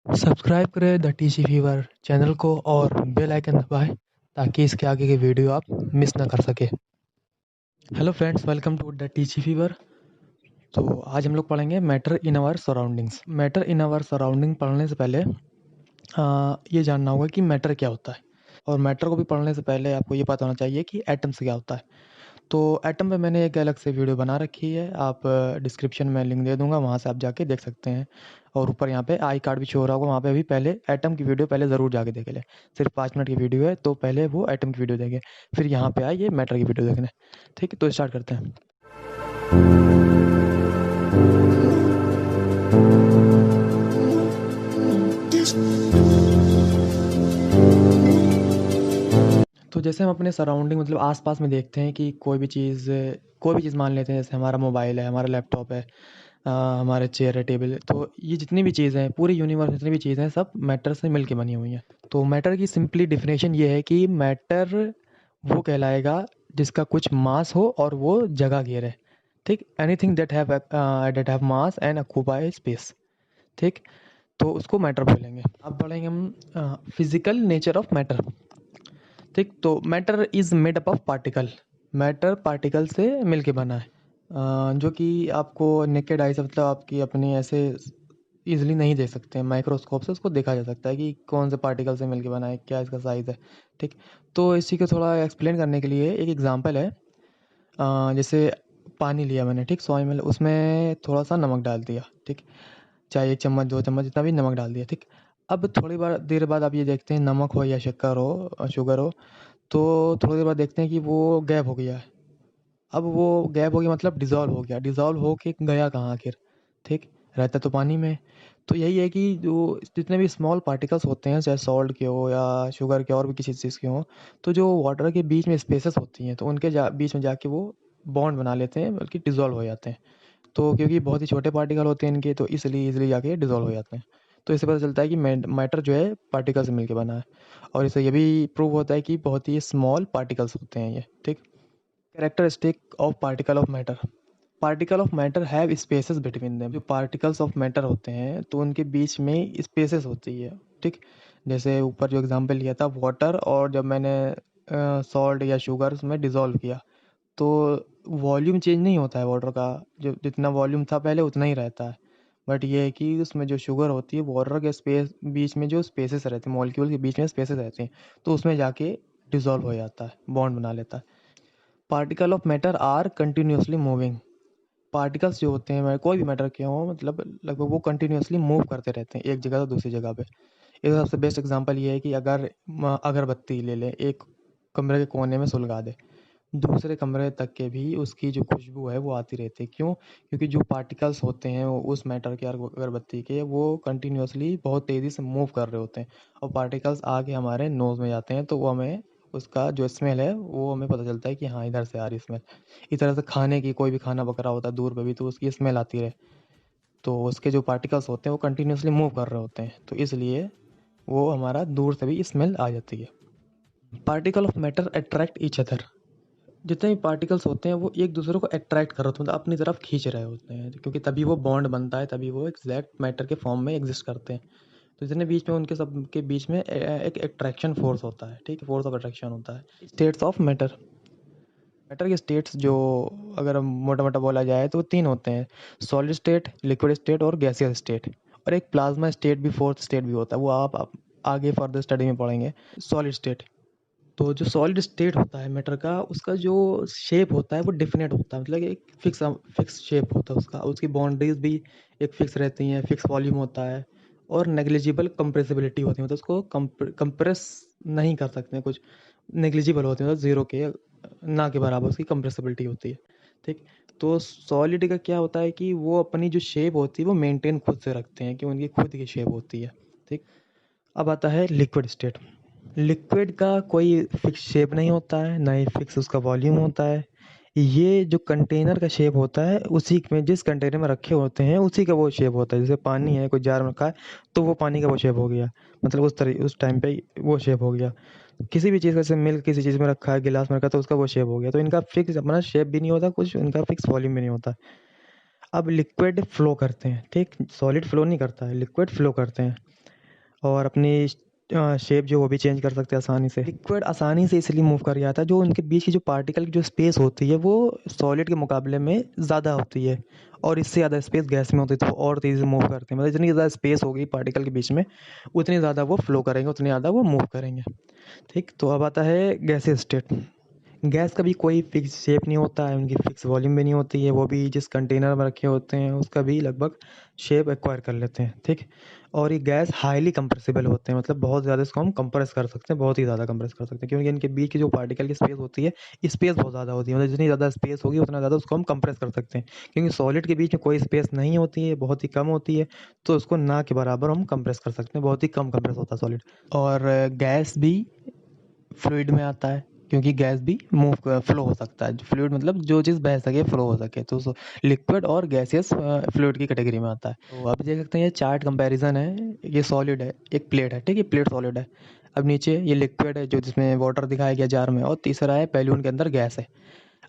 Subscribe करें the TC fever channel को और बेल आइकन दबाएं ताकि इसके आगे के वीडियो आप मिस ना कर सके। Hello friends, welcome to the TC fever. तो आज हम लोग पढ़ेंगे matter in our surroundings. Matter in our surrounding पढ़ने से पहले ये जानना होगा कि मैटर क्या होता है, और मैटर को भी पढ़ने से पहले आपको ये पता होना चाहिए कि एटम्स क्या होता है। तो एटम पे मैंने एक अलग से वीडियो बना रखी है, आप डिस्क्रिप्शन में लिंक दे दूंगा, वहाँ से आप जाके देख सकते हैं। और ऊपर यहाँ पे आई कार्ड भी शो हो रहा होगा, वहाँ पे भी पहले एटम की वीडियो पहले ज़रूर जाके देख लें। सिर्फ 5 मिनट की वीडियो है, तो पहले वो एटम की वीडियो देखें, फिर यहाँ पे आए ये मैटर की वीडियो देखने। ठीक है, तो स्टार्ट करते हैं। तो जैसे हम अपने सराउंडिंग मतलब आसपास में देखते हैं कि कोई भी चीज़ मान लेते हैं, जैसे हमारा मोबाइल है, हमारा लैपटॉप है, हमारे चेयर है, टेबल है। तो ये जितनी भी चीज़ें हैं, पूरी यूनिवर्स में जितनी भी चीज़ें हैं, सब मैटर से मिल के बनी हुई हैं। तो मैटर की सिंपली डेफिनेशन ये है कि मैटर वो कहलाएगा जिसका कुछ मास हो और वो जगह घेरे। ठीक, anything that have mass and occupy space. ठीक, तो उसको मैटर बोलेंगे। अब पढ़ेंगे हम फिजिकल नेचर ऑफ मैटर। ठीक, तो matter is made up of particle. Matter particle से मिलके बना है, जो कि आपको नेकेड आई से मतलब आपकी अपनी ऐसे इजीली नहीं देख सकते हैं। माइक्रोस्कोप से उसको देखा जा सकता है कि कौन से पार्टिकल से मिलके बना है, क्या इसका साइज़ है। ठीक, तो इसी को थोड़ा एक्सप्लेन करने के लिए एक एग्जांपल है। जैसे पानी लिया मैंने, ठीक, 100 ml, उसमें थोड़ा सा नमक डाल दिया। ठीक, चाहे 1 चम्मच 2 चम्मच जितना भी नमक डाल दिया। ठीक, अब थोड़ी बार देर बाद आप ये देखते हैं, नमक हो या शक्कर हो, शुगर हो, तो थोड़ी देर बाद देखते हैं कि वो गैप हो गया है। अब वो गैप हो गया मतलब डिज़ोल्व हो गया। डिज़ोल्व हो के गया कहाँ आखिर? ठीक, रहता तो पानी में। तो यही है कि जो जितने भी स्मॉल पार्टिकल्स होते हैं, चाहे सॉल्ट के हो या शुगर के और भी किसी चीज़ के हों, तो जो वाटर के बीच में स्पेसेस होती हैं, तो उनके बीच में जाके वो बॉन्ड बना लेते हैं, बल्कि डिज़ोल्व हो जाते हैं। तो क्योंकि बहुत ही छोटे पार्टिकल होते हैं इनके, तो इसलिए ईज़िली जाके डिज़ोल्व हो जाते हैं। तो इससे पता चलता है कि मैटर जो है पार्टिकल से मिलके बना है। और इससे ये भी प्रूव होता है कि बहुत ही स्मॉल पार्टिकल्स होते हैं ये। ठीक, characteristic of particle of matter. Particle of matter have spaces between them. जो पार्टिकल्स ऑफ मैटर होते हैं, तो उनके बीच में स्पेसेस होती है। ठीक, जैसे ऊपर जो एग्जांपल लिया था वाटर, और जब मैंने सॉल्ट या शुगर उसमें डिज़ोल्व किया, तो वॉल्यूम चेंज नहीं होता है वाटर का। जो जितना वॉल्यूम था पहले उतना ही रहता है। बट ये है कि उसमें जो शुगर होती है, वाटर के स्पेस बीच में जो स्पेसेस रहते हैं, मॉलिक्यूल के बीच में स्पेसेस रहते हैं, तो उसमें जाके डिज़ोल्व हो जाता है, बॉन्ड बना लेता है। Particle of matter are continuously moving. Particles जो होते हैं, कोई भी मैटर के हों, मतलब लगभग वो कंटिन्यूसली मूव करते रहते हैं एक जगह से दूसरी जगह पे। इसका सबसे बेस्ट एग्जांपल ये है कि अगर अगरबत्ती ले लें, एक कमरे के कोने में सुलगा दे, दूसरे कमरे तक के भी उसकी जो खुशबू है वो आती रहती है। क्यों? क्योंकि जो पार्टिकल्स होते हैं वो उस मैटर के, अगरबत्ती के, वो कंटिन्यूसली बहुत तेज़ी से मूव कर रहे होते हैं, और पार्टिकल्स आके हमारे नोज़ में जाते हैं, तो वो हमें उसका जो स्मेल है वो हमें पता चलता है कि हाँ, इधर से आ रही स्मेल। इस तरह से खाने की, कोई भी खाना पक रहा होता है दूर पे भी, तो उसकी स्मेल आती है, तो उसके जो पार्टिकल्स होते हैं वो कंटिन्यूसली मूव कर रहे होते हैं, तो इसलिए वो हमारा दूर से भी स्मेल आ जाती है। Particle of matter attract each other. जितने भी पार्टिकल्स होते हैं वो एक दूसरे को अट्रैक्ट कर रहे होते हैं, मतलब अपनी तरफ खींच रहे होते हैं, क्योंकि तभी वो बॉन्ड बनता है, तभी वो एग्जैक्ट मैटर के फॉर्म में एग्जिस्ट करते हैं। तो जितने बीच में उनके सब के बीच में एक अट्रैक्शन फोर्स होता है। ठीक है, फोर्स ऑफ अट्रैक्शन होता है। States of matter. मैटर के स्टेट्स जो अगर मोटा मोटा बोला जाए तो 3 होते हैं: सॉलिड स्टेट, लिक्विड स्टेट और गैसियस स्टेट। और एक प्लाज्मा स्टेट भी, फोर्थ स्टेट भी होता है, वो आप आगे फर्दर स्टडी में पढ़ेंगे। सॉलिड स्टेट, तो जो सॉलिड स्टेट होता है मैटर का, उसका जो शेप होता है वो डिफिनेट होता है, मतलब एक फिक्स शेप होता है उसका, उसकी बाउंड्रीज भी एक फिक्स रहती हैं, फिक्स वॉल्यूम होता है, और नेग्लिजिबल कंप्रेसिबिलिटी होती है, मतलब उसको कंप्रेस नहीं कर सकते हैं कुछ, नेग्लिजिबल होती है, मतलब ज़ीरो के ना के बराबर उसकी कंप्रेसिबिलिटी होती है। ठीक, तो सॉलिड का क्या होता है कि वो अपनी जो शेप होती है वो मेंटेन खुद से रखते हैं, कि उनकी खुद की शेप होती है। ठीक, अब आता है लिक्विड स्टेट। लिक्विड का कोई फिक्स शेप नहीं होता है, ना ही फिक्स उसका वॉल्यूम होता है। ये जो कंटेनर का शेप होता है, उसी में जिस कंटेनर में रखे होते हैं उसी का वो शेप होता है। जैसे पानी है, कोई जार में रखा है, तो वो पानी का वो शेप हो गया, मतलब उस टाइम पे वो शेप हो गया। किसी भी चीज़ का, जैसे मिल्क किसी चीज़ में रखा है, गिलास में रखा है, तो उसका वो शेप हो गया। तो इनका फिक्स अपना शेप भी नहीं होता, कुछ इनका फिक्स वॉल्यूम भी नहीं होता। अब लिक्विड फ्लो करते हैं, ठीक, सॉलिड फ्लो नहीं करता है, लिक्विड फ्लो करते हैं। और अपनी शेप जो वो भी चेंज कर सकते हैं आसानी से। लिक्विड आसानी से इसलिए मूव कर जाता है, जो उनके बीच की जो पार्टिकल की जो स्पेस होती है वो सॉलिड के मुकाबले में ज़्यादा होती है, और इससे ज़्यादा स्पेस गैस में होती है, तो वो और तेज़ी से मूव करते हैं। मतलब जितनी ज़्यादा स्पेस होगी पार्टिकल के बीच में, उतनी ज़्यादा वो फ्लो करेंगे, उतनी ज़्यादा वो मूव करेंगे। ठीक, तो अब आता है गैसीय स्टेट। गैस का भी कोई फिक्स शेप नहीं होता है, उनकी फिक्स वॉल्यूम भी नहीं होती है, वो भी जिस कंटेनर में रखे होते हैं उसका भी लगभग शेप एक्वायर कर लेते हैं। ठीक, और ये गैस हाईली कंप्रेसिबल होते हैं, मतलब बहुत ज़्यादा इसको हम कंप्रेस कर सकते हैं, बहुत ही ज़्यादा कंप्रेस कर सकते हैं, क्योंकि इनके बीच की जो पार्टिकल की स्पेस होती है, स्पेस बहुत ज़्यादा होती है। मतलब जितनी ज़्यादा स्पेस होगी उतना ज़्यादा उसको हम कंप्रेस कर सकते हैं, क्योंकि सॉलिड के बीच में कोई स्पेस नहीं होती है, बहुत ही कम होती है, तो उसको ना के बराबर हम कंप्रेस कर सकते हैं, बहुत ही कम कंप्रेस होता है सॉलिड। और गैस भी फ्लूइड में आता है, क्योंकि गैस भी मूव फ्लो हो सकता है। फ्लूइड मतलब जो चीज़ बह सके, फ्लो हो सके, तो लिक्विड और गैसियस फ्लूइड की कैटेगरी में आता है। तो आप देख सकते हैं ये चार्ट कंपैरिजन है, ये सॉलिड है, एक प्लेट है, ठीक है, प्लेट सॉलिड है। अब नीचे ये लिक्विड है जो जिसमें वाटर दिखाया गया जार में, और तीसरा है बैलून के अंदर गैस है।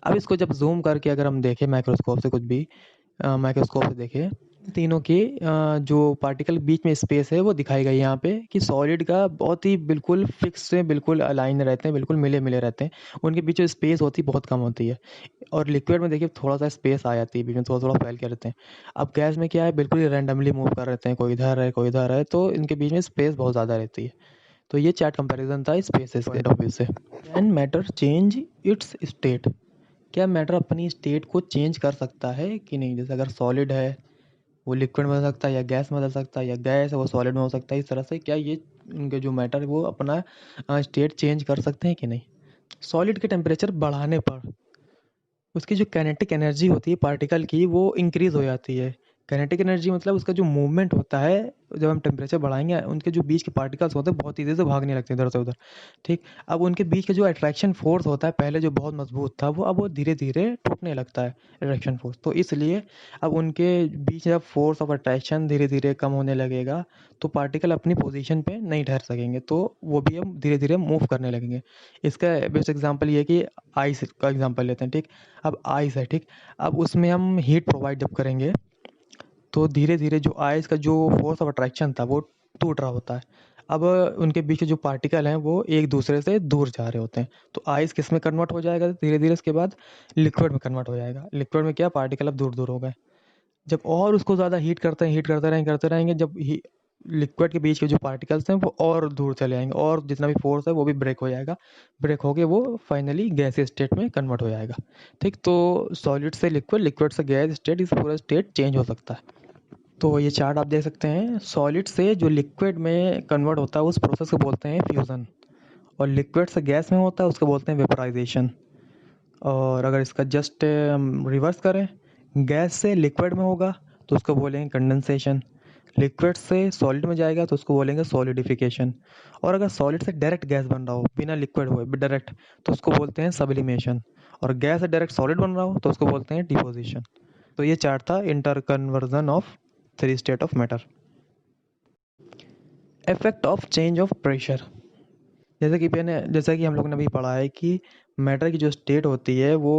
अब इसको जब जूम करके अगर हम देखें माइक्रोस्कोप से, कुछ भी माइक्रोस्कोप से देखें, तीनों के जो पार्टिकल बीच में स्पेस है वो दिखाई गई यहाँ पे, कि सॉलिड का बहुत ही बिल्कुल फिक्स से बिल्कुल अलाइन रहते हैं, बिल्कुल मिले मिले रहते हैं, उनके बीच जो स्पेस होती है बहुत कम होती है। और लिक्विड में देखिए थोड़ा सा स्पेस आ जाती है बीच में, थोड़ा थोड़ा फैल के रहते हैं। अब गैस में क्या है, बिल्कुल ही रैंडमली मूव कर रहते हैं, कोई इधर है कोई इधर है, तो इनके बीच में स्पेस बहुत ज़्यादा रहती है। तो ये चार्ट कंपैरिजन था स्पेसेस के टॉपिक से। Can matter change it's state? क्या मैटर अपनी स्टेट को चेंज कर सकता है कि नहीं? जैसे अगर सॉलिड है वो लिक्विड में बदल सकता है, या गैस में बदल सकता है, या गैस है वो सॉलिड में हो सकता है। इस तरह से क्या ये उनके जो मैटर है वो अपना स्टेट चेंज कर सकते हैं कि नहीं? सॉलिड के टेम्परेचर बढ़ाने पर उसकी जो काइनेटिक एनर्जी होती है पार्टिकल की, वो इंक्रीज हो जाती है। काइनेटिक एनर्जी मतलब उसका जो मूवमेंट होता है, जब हम टेम्परेचर बढ़ाएंगे उनके जो बीच के पार्टिकल्स होते हैं बहुत तेज़ी से भागने लगते हैं इधर से उधर। ठीक, अब उनके बीच का जो अट्रैक्शन फोर्स होता है पहले जो बहुत मजबूत था, वो अब वो धीरे धीरे टूटने लगता है, अट्रैक्शन फोर्स। तो इसलिए अब उनके बीच जब फोर्स ऑफ अट्रैक्शन धीरे धीरे कम होने लगेगा, तो पार्टिकल अपनी पोजीशन पे नहीं ठहर सकेंगे, तो वो भी हम धीरे धीरे मूव करने लगेंगे। इसका बेस्ट एग्जांपल ये है कि आइस का एग्जांपल लेते हैं। ठीक, अब आइस है, ठीक, अब उसमें हम हीट प्रोवाइड जब करेंगे, तो धीरे धीरे जो आइस का जो फोर्स ऑफ अट्रैक्शन था वो टूट रहा होता है। अब उनके बीच के जो पार्टिकल हैं वो एक दूसरे से दूर जा रहे होते हैं, तो आइस किस में कन्वर्ट हो जाएगा धीरे धीरे, इसके बाद लिक्विड में कन्वर्ट हो जाएगा। लिक्विड में क्या, पार्टिकल अब दूर दूर हो गए। जब और उसको ज़्यादा हीट करते हैं, हीट करते रहेंगे, जब लिक्विड के बीच के जो पार्टिकल्स हैं वो और दूर चले जाएंगे, और जितना भी फोर्स है वो भी ब्रेक हो जाएगा। ब्रेक होके वो फाइनली गैस स्टेट में कन्वर्ट हो जाएगा। ठीक, तो सॉलिड से लिक्विड, लिक्विड से गैस स्टेट, इस पूरा स्टेट चेंज हो सकता है। तो ये चार्ट आप देख सकते हैं, सॉलिड से जो लिक्विड में कन्वर्ट होता है उस प्रोसेस को बोलते हैं फ्यूज़न, और लिक्विड से गैस में होता है उसको बोलते हैं वेपराइजेशन। और अगर इसका जस्ट हम रिवर्स करें, गैस से लिक्विड में होगा तो उसको बोलेंगे कंडेंसेशन, लिक्विड से सॉलिड में जाएगा तो उसको बोलेंगे सॉलिडिफिकेशन, और अगर सॉलिड से डायरेक्ट गैस बन रहा हो बिना लिक्विड हुए डायरेक्ट, तो उसको बोलते हैं सब्लिमेशन, और गैस से डायरेक्ट सॉलिड बन रहा हो तो उसको बोलते हैं डिपोजिशन। तो ये चार्ट था inter conversion of three state of matter. Effect of change of pressure. जैसा कि हम लोग ने अभी पढ़ा है कि मैटर की जो स्टेट होती है वो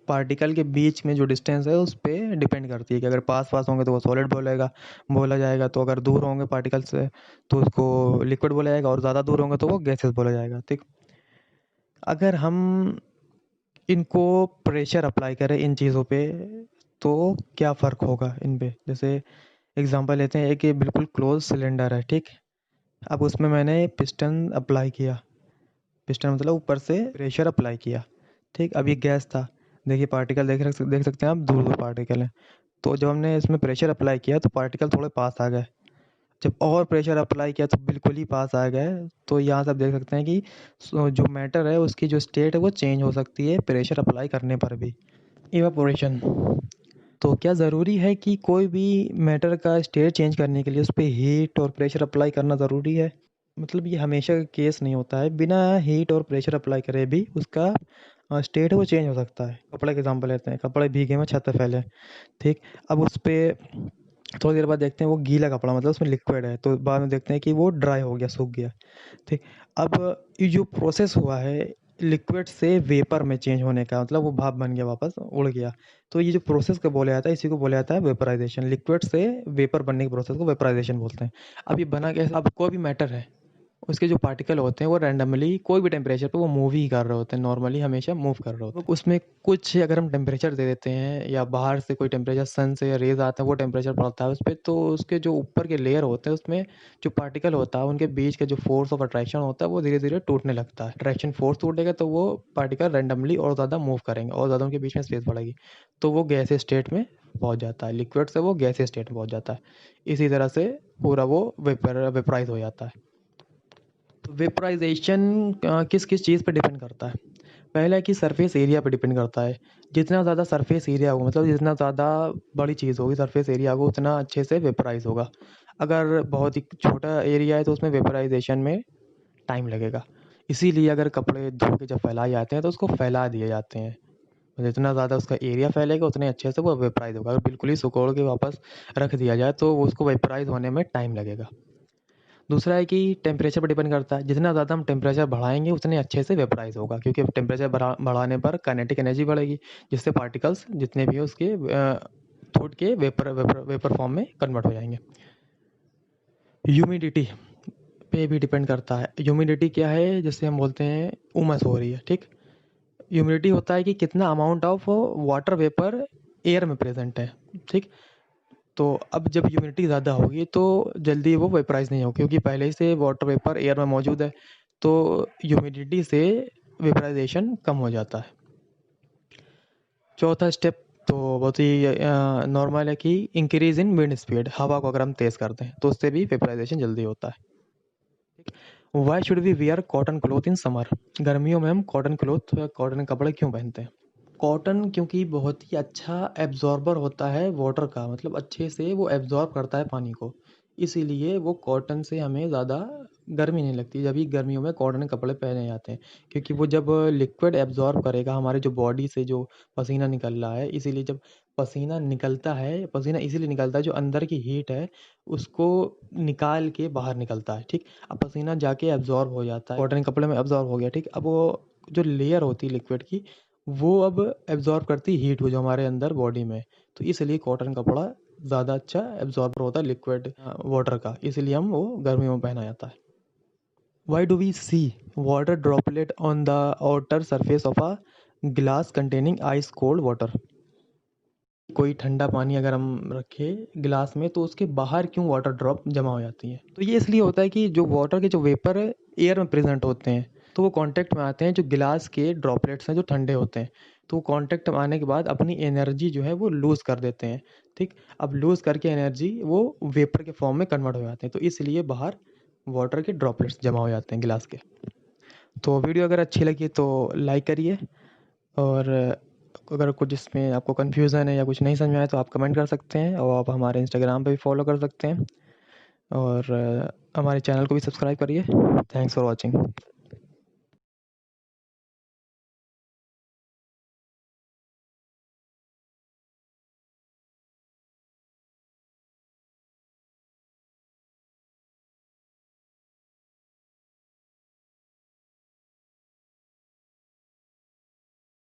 पार्टिकल के बीच में जो डिस्टेंस है उस पर डिपेंड करती है, कि अगर पास पास होंगे तो वो सॉलिड बोला जाएगा, तो अगर दूर होंगे पार्टिकल से तो उसको लिक्विड बोला जाएगा, और ज़्यादा दूर होंगे तो वो गैसेस बोला जाएगा। ठीक, अगर हम इनको प्रेशर अप्लाई करें इन चीज़ों पे तो क्या फ़र्क होगा इन पे? जैसे एग्जांपल लेते हैं, एक ये बिल्कुल क्लोज सिलेंडर है, ठीक, अब उसमें मैंने पिस्टन अप्लाई किया, पिस्टन मतलब ऊपर से प्रेशर अप्लाई किया। ठीक, अब ये गैस था, देखिए पार्टिकल देख सकते हैं आप, दूर दूर पार्टिकल हैं। तो जब हमने इसमें प्रेशर अप्लाई किया तो पार्टिकल थोड़े पास आ गए, जब और प्रेशर अप्लाई किया तो बिल्कुल ही पास आ गए। तो यहाँ से आप देख सकते हैं कि जो मैटर है उसकी जो स्टेट है वो चेंज हो सकती है प्रेशर अप्लाई करने पर भी। इवापोरेशन। तो क्या ज़रूरी है कि कोई भी मैटर का स्टेट चेंज करने के लिए उस पे हीट और प्रेशर अप्लाई करना ज़रूरी है? मतलब ये हमेशा का केस नहीं होता है, बिना हीट और प्रेशर अप्लाई करे भी उसका स्टेट है वो चेंज हो सकता है। कपड़े का एग्जांपल लेते हैं, कपड़े भीगे में छत पे फैले, ठीक, अब उस पे थोड़ी देर बाद देखते हैं वो गीला कपड़ा, मतलब उसमें लिक्विड है, तो बाद में देखते हैं कि वो ड्राई हो गया, सूख गया। ठीक, अब ये जो प्रोसेस हुआ है लिक्विड से वेपर में चेंज होने का, मतलब वो भाप बन गया, वापस उड़ गया, तो ये जो प्रोसेस को बोला जाता है, इसी को बोला जाता है वेपराइजेशन। लिक्विड से वेपर बनने के प्रोसेस को वेपराइजेशन बोलते हैं। अब ये बना कैसे? अब कोई भी मैटर है, उसके जो पार्टिकल होते हैं वो रैंडमली कोई भी टेम्परेचर पे वो मूव ही कर रहे होते हैं, नॉर्मली हमेशा मूव कर रहे होते हैं। उसमें कुछ अगर हम टेम्परेचर दे देते हैं या बाहर से कोई टेम्परेचर, सन से या रेज आते हैं, वो टेम्परेचर पड़ता है उस पर, तो उसके जो ऊपर के लेयर होते हैं उसमें जो पार्टिकल होता है उनके बीच का जो फोर्स ऑफ अट्रैक्शन होता है वो धीरे धीरे टूटने लगता है। अट्रैक्शन फोर्स टूटेगा तो वो पार्टिकल रैंडमली और ज़्यादा मूव करेंगे और ज़्यादा उनके बीच में स्पेस बढ़ेगी, तो वो गैसीय स्टेट में पहुंच जाता है। लिक्विड से वो गैसीय स्टेट में पहुंच जाता है। इसी तरह से पूरा वो वेपराइज हो जाता है। तो वेपराइजेशन किस किस चीज़ पे डिपेंड करता है? पहला है कि सरफेस एरिया पे डिपेंड करता है। जितना ज़्यादा सरफेस एरिया होगा, मतलब जितना ज़्यादा बड़ी चीज़ होगी, सरफेस एरिया होगा, उतना अच्छे से वेपराइज होगा। अगर बहुत ही छोटा एरिया है तो उसमें वेपराइजेशन में टाइम लगेगा। इसीलिए अगर कपड़े धो के जब फैलाए जाते हैं तो उसको फैला दिए जाते हैं। जितना ज़्यादा उसका एरिया फैलेगा उतने अच्छे से वो वेपराइज होगा। अगर बिल्कुल ही सुकोड़ के वापस रख दिया जाए तो उसको वेपराइज होने में टाइम लगेगा। दूसरा है कि टेम्परेचर पर डिपेंड करता है। जितना ज़्यादा हम टेम्परेचर बढ़ाएंगे उतने अच्छे से वेपराइज होगा, क्योंकि टेम्परेचर बढ़ाने पर काइनेटिक एनर्जी बढ़ेगी, जिससे पार्टिकल्स जितने भी हो उसके छूट के वेपर वेपर वेपर फॉर्म में कन्वर्ट हो जाएंगे। ह्यूमिडिटी पे भी डिपेंड करता है। ह्यूमिडिटी क्या है? जैसे हम बोलते हैं उमस हो रही है, ठीक। ह्यूमिडिटी होता है कि कितना amount of water vapour air में प्रेजेंट है, ठीक। तो अब जब ह्यूमिडिटी ज़्यादा होगी तो जल्दी वो वेपराइज नहीं होगी, क्योंकि पहले ही से वाटर वेपर एयर में मौजूद है, तो ह्यूमिडिटी से वेपराइजेशन कम हो जाता है। चौथा स्टेप तो बहुत ही नॉर्मल है कि इंक्रीज इन विंड स्पीड। हवा को अगर हम तेज़ करते हैं तो उससे भी वेपराइजेशन जल्दी होता है। Why should we wear cotton cloth in summer? गर्मियों में हम कॉटन क्लोथ, कॉटन कपड़े क्यों पहनते हैं? कॉटन क्योंकि बहुत ही अच्छा एब्जॉर्बर होता है वाटर का, मतलब अच्छे से वो एब्जॉर्ब करता है पानी को। इसीलिए वो कॉटन से हमें ज़्यादा गर्मी नहीं लगती जब भी गर्मियों में कॉटन के कपड़े पहने जाते हैं, क्योंकि वो जब लिक्विड एब्जॉर्ब करेगा हमारे जो बॉडी से जो पसीना निकल रहा है, इसीलिए जब पसीना निकलता है, पसीना इसीलिए निकलता है जो अंदर की हीट है उसको निकाल के बाहर निकलता है, ठीक। अब पसीना जाके एब्जॉर्ब हो जाता है, कॉटन के कपड़े में एब्जॉर्ब हो गया, ठीक। अब वो जो लेयर होती है लिक्विड की, वो अब एब्जॉर्ब करती है हीट को जो हमारे अंदर बॉडी में, तो इसलिए कॉटन कपड़ा ज़्यादा अच्छा एब्जॉर्बर होता है लिक्विड वाटर का, इसलिए हम वो गर्मियों में पहना जाता है। Why do we see water droplet on the outer surface of a glass containing ice cold water? कोई ठंडा पानी अगर हम रखें गिलास में तो उसके बाहर क्यों वाटर ड्रॉप जमा हो जाती है? तो ये इसलिए होता है कि जो वाटर के जो वेपर है एयर में प्रेजेंट होते हैं, तो वो कांटेक्ट में आते हैं जो गिलास के ड्रॉपलेट्स हैं जो ठंडे होते हैं, तो वो कांटेक्ट में आने के बाद अपनी एनर्जी जो है वो लूज़ कर देते हैं, ठीक। अब लूज़ करके एनर्जी वो वेपर के फॉर्म में कन्वर्ट हो जाते हैं, तो इसलिए बाहर वाटर के ड्रॉपलेट्स जमा हो जाते हैं गिलास के। तो वीडियो अगर अच्छी लगी तो लाइक करिए, और अगर कुछ इसमें आपको कन्फ्यूज़न है या कुछ नहीं समझ में आया तो आप कमेंट कर सकते हैं, और आप हमारे इंस्टाग्राम पे भी फॉलो कर सकते हैं, और हमारे चैनल को भी सब्सक्राइब करिए। Thanks for watching.